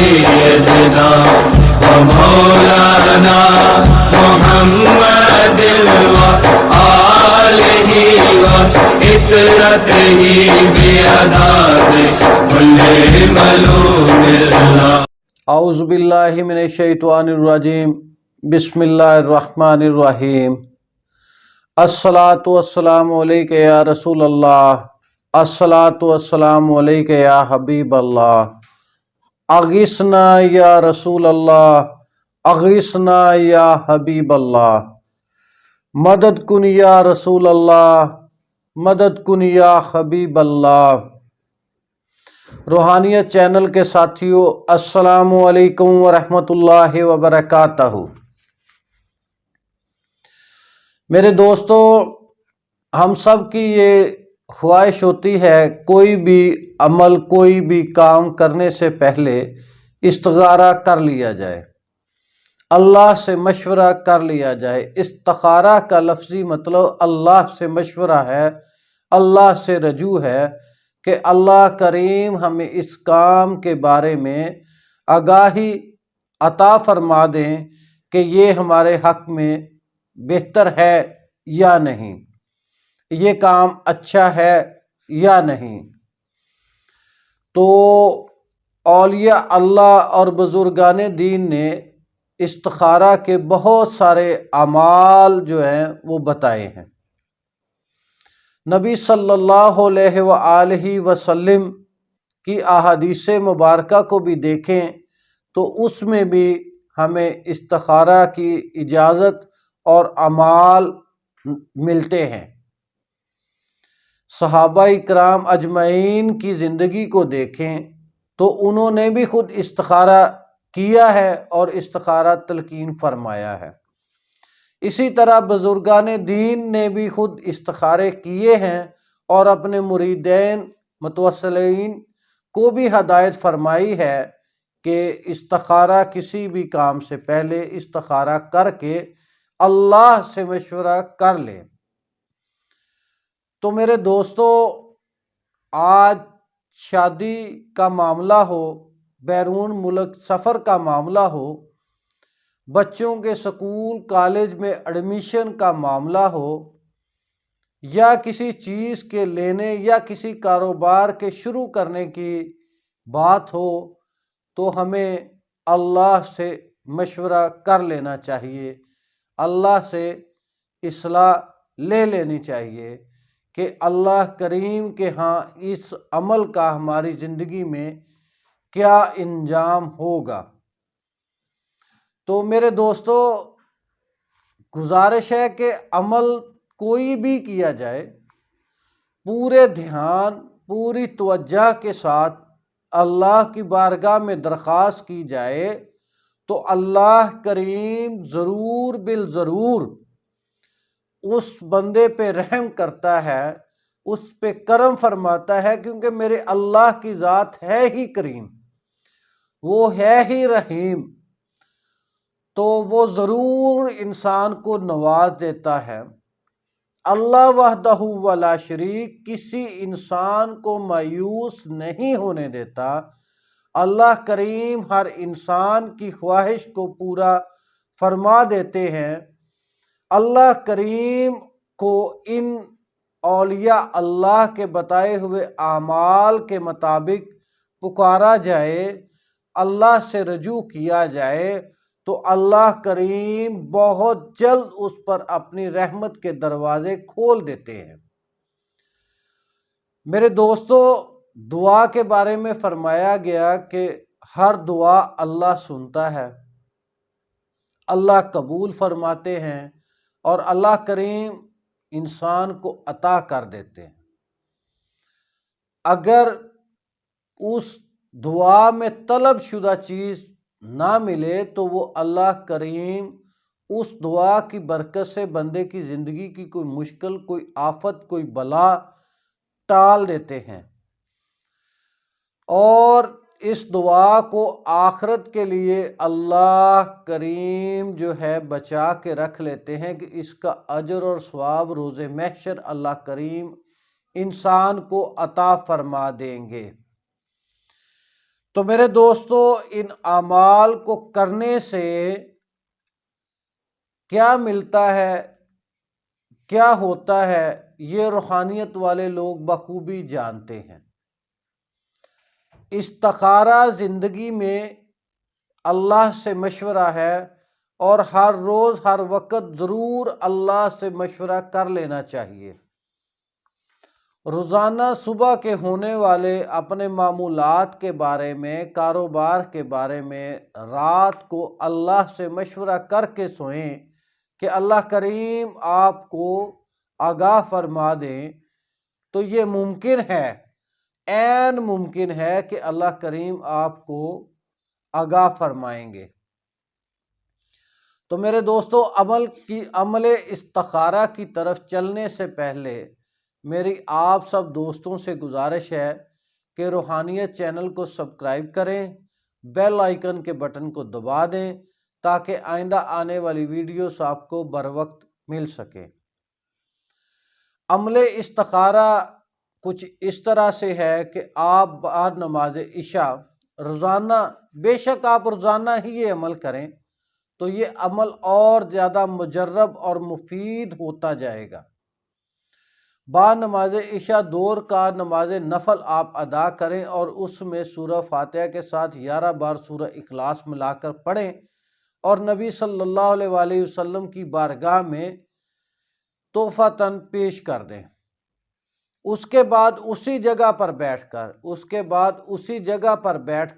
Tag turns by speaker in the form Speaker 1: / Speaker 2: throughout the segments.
Speaker 1: سيدنا ومولانا محمد وآله وعترته بعدد كل ملوم الله.
Speaker 2: اعوذ باللہ من الشیطان الرجیم. بسم اللہ الرحمن الرحیم. الصلاۃ والسلام علیک یا رسول اللہ، الصلاۃ والسلام علیک یا حبیب اللہ. اغثنا یا رسول اللہ، اغثنا یا حبیب اللہ. مدد کن یا رسول اللہ، مدد کن یا حبیب اللہ. روحانیت چینل کے ساتھیوں، السلام علیکم ورحمۃ اللہ وبرکاتہ. میرے دوستو، ہم سب کی یہ خواہش ہوتی ہے کوئی بھی عمل، کوئی بھی کام کرنے سے پہلے استخارہ کر لیا جائے، اللہ سے مشورہ کر لیا جائے. استخارہ کا لفظی مطلب اللہ سے مشورہ ہے، اللہ سے رجوع ہے کہ اللہ کریم ہمیں اس کام کے بارے میں آگاہی عطا فرما دیں کہ یہ ہمارے حق میں بہتر ہے یا نہیں، یہ کام اچھا ہے یا نہیں. تو اولیاء اللہ اور بزرگان دین نے استخارہ کے بہت سارے اعمال جو ہیں وہ بتائے ہیں. نبی صلی اللہ علیہ وآلہ وسلم کی احادیث مبارکہ کو بھی دیکھیں تو اس میں بھی ہمیں استخارہ کی اجازت اور اعمال ملتے ہیں. صحابہ کرام اجمعین کی زندگی کو دیکھیں تو انہوں نے بھی خود استخارہ کیا ہے اور استخارہ تلقین فرمایا ہے. اسی طرح بزرگان دین نے بھی خود استخارے کیے ہیں اور اپنے مریدین متوسلین کو بھی ہدایت فرمائی ہے کہ استخارہ کسی بھی کام سے پہلے استخارہ کر کے اللہ سے مشورہ کر لیں. تو میرے دوستو، آج شادی کا معاملہ ہو، بیرون ملک سفر کا معاملہ ہو، بچوں کے سکول کالج میں ایڈمیشن کا معاملہ ہو، یا کسی چیز کے لینے یا کسی کاروبار کے شروع کرنے کی بات ہو، تو ہمیں اللہ سے مشورہ کر لینا چاہیے، اللہ سے اصلاح لے لینی چاہیے کہ اللہ کریم کے ہاں اس عمل کا ہماری زندگی میں کیا انجام ہوگا. تو میرے دوستو، گزارش ہے کہ عمل کوئی بھی کیا جائے پورے دھیان، پوری توجہ کے ساتھ اللہ کی بارگاہ میں درخواست کی جائے تو اللہ کریم ضرور بالضرور اس بندے پہ رحم کرتا ہے، اس پہ کرم فرماتا ہے، کیونکہ میرے اللہ کی ذات ہے ہی کریم، وہ ہے ہی رحیم. تو وہ ضرور انسان کو نواز دیتا ہے. اللہ وحدہ ولا شریک کسی انسان کو مایوس نہیں ہونے دیتا. اللہ کریم ہر انسان کی خواہش کو پورا فرما دیتے ہیں. اللہ کریم کو ان اولیاء اللہ کے بتائے ہوئے اعمال کے مطابق پکارا جائے، اللہ سے رجوع کیا جائے تو اللہ کریم بہت جلد اس پر اپنی رحمت کے دروازے کھول دیتے ہیں. میرے دوستو، دعا کے بارے میں فرمایا گیا کہ ہر دعا اللہ سنتا ہے، اللہ قبول فرماتے ہیں اور اللہ کریم انسان کو عطا کر دیتے ہیں. اگر اس دعا میں طلب شدہ چیز نہ ملے تو وہ اللہ کریم اس دعا کی برکت سے بندے کی زندگی کی کوئی مشکل، کوئی آفت، کوئی بلا ٹال دیتے ہیں اور اس دعا کو آخرت کے لیے اللہ کریم جو ہے بچا کے رکھ لیتے ہیں کہ اس کا اجر اور ثواب روز محشر اللہ کریم انسان کو عطا فرما دیں گے. تو میرے دوستو، ان اعمال کو کرنے سے کیا ملتا ہے، کیا ہوتا ہے، یہ روحانیت والے لوگ بخوبی جانتے ہیں۔ استخارہ زندگی میں اللہ سے مشورہ ہے، اور ہر روز ہر وقت ضرور اللہ سے مشورہ کر لینا چاہیے۔ روزانہ صبح کے ہونے والے اپنے معمولات کے بارے میں، کاروبار کے بارے میں رات کو اللہ سے مشورہ کر کے سوئیں کہ اللہ کریم آپ کو آگاہ فرما دیں، تو یہ ممکن ہے، عین ممکن ہے کہ اللہ کریم آپ کو آگاہ فرمائیں گے۔ تو میرے دوستو، عمل استخارہ کی طرف چلنے سے پہلے میری آپ سب دوستوں سے گزارش ہے کہ روحانیت چینل کو سبسکرائب کریں، بیل آئیکن کے بٹن کو دبا دیں تاکہ آئندہ آنے والی ویڈیوز آپ کو بروقت مل سکیں۔ عمل استخارہ کچھ اس طرح سے ہے کہ آپ بعد نماز عشاء روزانہ، بے شک آپ روزانہ ہی یہ عمل کریں تو یہ عمل اور زیادہ مجرب اور مفید ہوتا جائے گا۔ بعد نماز عشاء 2 رکعت نماز نفل آپ ادا کریں اور اس میں سورہ فاتحہ کے ساتھ 11 بار سورہ اخلاص ملا کر پڑھیں اور نبی صلی اللہ علیہ وآلہ وسلم کی بارگاہ میں تحفۃً پیش کر دیں۔ اس کے بعد اسی جگہ پر بیٹھ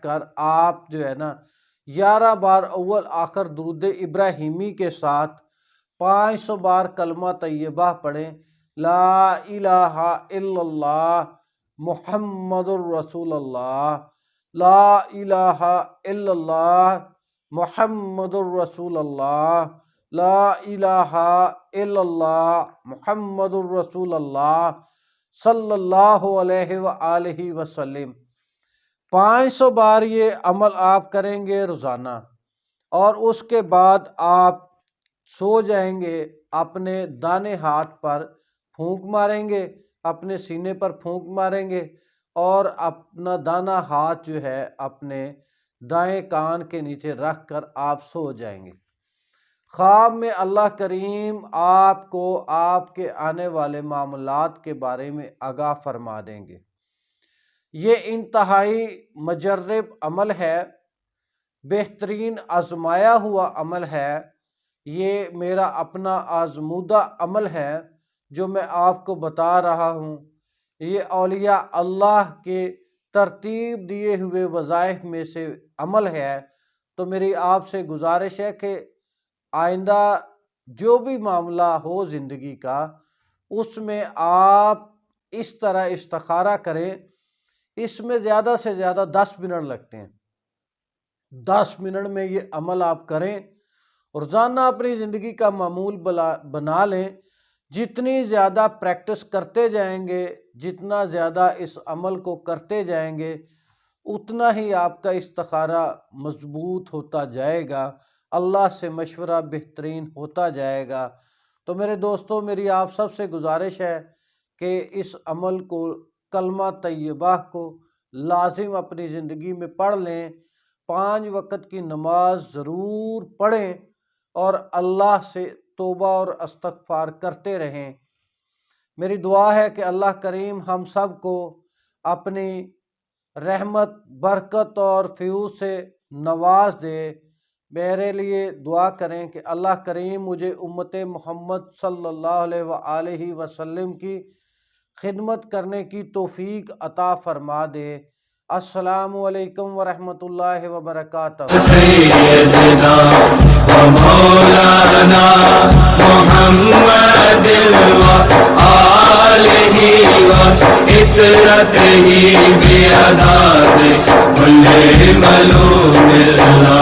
Speaker 2: کر آپ جو ہے نا 11 بار اول آخر درود ابراہیمی کے ساتھ 500 بار کلمہ طیبہ پڑھیں، لا الہ الا اللہ محمد الرسول اللہ، لا الہ الا اللہ محمد الرسول اللہ، لا الہ الا اللہ محمد الرسول اللہ صلی اللہ علیہ وآلہ وسلم۔ 500 بار یہ عمل آپ کریں گے روزانہ، اور اس کے بعد آپ سو جائیں گے، اپنے دانے ہاتھ پر پھونک ماریں گے، اپنے سینے پر پھونک ماریں گے اور اپنا دانا ہاتھ جو ہے اپنے دائیں کان کے نیچے رکھ کر آپ سو جائیں گے۔ خواب میں اللہ کریم آپ کو آپ کے آنے والے معاملات کے بارے میں آگاہ فرما دیں گے۔ یہ انتہائی مجرب عمل ہے، بہترین آزمایا ہوا عمل ہے، یہ میرا اپنا آزمودہ عمل ہے جو میں آپ کو بتا رہا ہوں۔ یہ اولیاء اللہ کے ترتیب دیے ہوئے وظائف میں سے عمل ہے۔ تو میری آپ سے گزارش ہے کہ آئندہ جو بھی معاملہ ہو زندگی کا، اس میں آپ اس طرح استخارہ کریں۔ اس میں زیادہ سے زیادہ 10 منٹ لگتے ہیں، 10 منٹ میں یہ عمل آپ کریں، روزانہ اپنی زندگی کا معمول بنا لیں۔ جتنی زیادہ پریکٹس کرتے جائیں گے، جتنا زیادہ اس عمل کو کرتے جائیں گے، اتنا ہی آپ کا استخارہ مضبوط ہوتا جائے گا، اللہ سے مشورہ بہترین ہوتا جائے گا۔ تو میرے دوستو، میری آپ سب سے گزارش ہے کہ اس عمل کو، کلمہ طیبہ کو لازم اپنی زندگی میں پڑھ لیں، 5 وقت کی نماز ضرور پڑھیں اور اللہ سے توبہ اور استغفار کرتے رہیں۔ میری دعا ہے کہ اللہ کریم ہم سب کو اپنی رحمت، برکت اور فیوز سے نواز دے۔ میرے لیے دعا کریں کہ اللہ کریم مجھے امت محمد صلی اللہ علیہ وآلہ وسلم کی خدمت کرنے کی توفیق عطا فرما دے۔ السلام علیکم ورحمۃ اللہ وبرکاتہ۔
Speaker 1: سیدنا و مولانا محمد و آلہ و اطرتہ بیعداد کل ملوم اللہ۔